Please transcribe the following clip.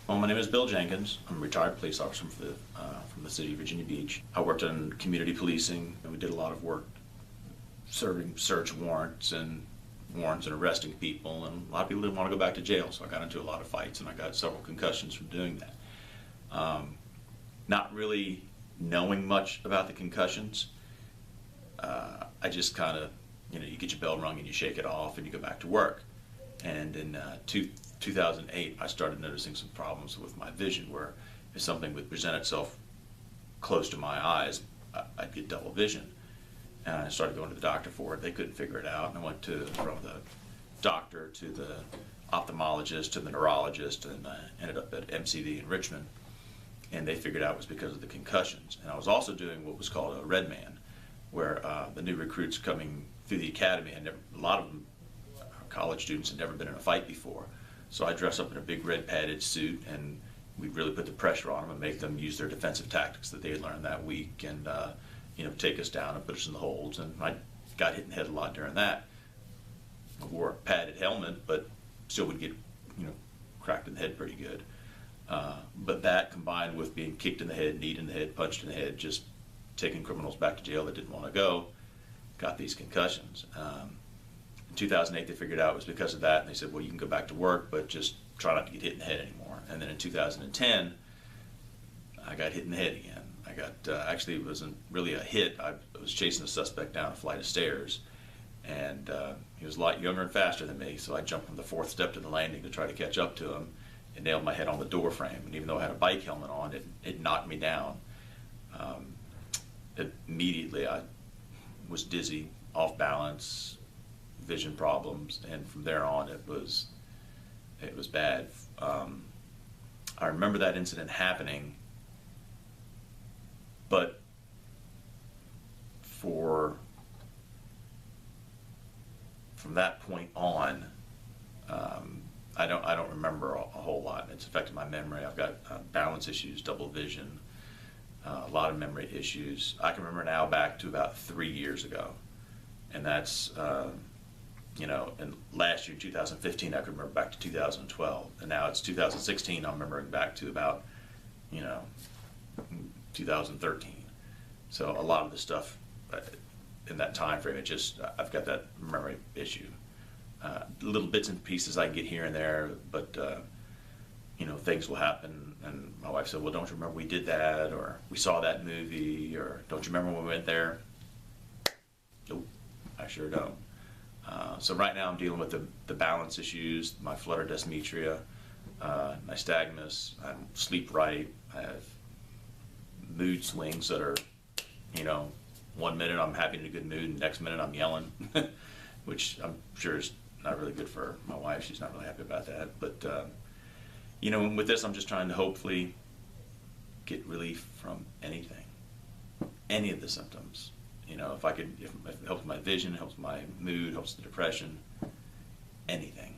Well, my name is Bill Jenkins. I'm a retired police officer from the city of Virginia Beach. I worked in community policing, and we did a lot of work serving search warrants and arresting people, and a lot of people didn't want to go back to jail, so I got into a lot of fights, and I got several concussions from doing that. Not really knowing much about the concussions, I just kind of, you get your bell rung and you shake it off and you go back to work. And in 2008, I started noticing some problems with my vision, where if something would present itself close to my eyes, I'd get double vision. And I started going to the doctor for it. They couldn't figure it out, and I went from the doctor to the ophthalmologist to the neurologist, and I ended up at MCV in Richmond. And they figured out it was because of the concussions. And I was also doing what was called a red man, where the new recruits coming through the academy, and a lot of them, college students, had never been in a fight before. So I dress up in a big red padded suit, and we really put the pressure on them and make them use their defensive tactics that they had learned that week, and take us down and put us in the holds. And I got hit in the head a lot during that. I wore a padded helmet, but still would get cracked in the head pretty good. But that, combined with being kicked in the head, kneed in the head, punched in the head, just taking criminals back to jail that didn't want to go, got these concussions. In 2008, they figured out it was because of that, and they said, well, you can go back to work, but just try not to get hit in the head anymore. And then in 2010, I got hit in the head again. I got, actually, it wasn't really a hit. I was chasing a suspect down a flight of stairs, and he was a lot younger and faster than me, so I jumped from the fourth step to the landing to try to catch up to him, and nailed my head on the door frame. And even though I had a bike helmet on, it knocked me down. Immediately, I was dizzy, off balance, vision problems, and from there on, it was bad. I remember that incident happening, but from that point on, I don't remember a whole lot. It's affected my memory. I've got balance issues, double vision, a lot of memory issues. I can remember now back to about 3 years ago, and that's and last year, 2015, I could remember back to 2012, and now it's 2016. I'm remembering back to about 2013. So a lot of the stuff in that time frame, I've got that memory issue. Little bits and pieces I can get here and there, but things will happen, and my wife said, well, don't you remember we did that, or we saw that movie, or don't you remember when we went there? Nope, I sure don't. So right now I'm dealing with the balance issues, my flutter dysmetria, nystagmus. I don't sleep right. I have mood swings that are, 1 minute I'm happy in a good mood, and next minute I'm yelling, which I'm sure is not really good for my wife. She's not really happy about that. But, with this, I'm just trying to hopefully get relief from anything, any of the symptoms. If it helps my vision, helps my mood, helps the depression, anything.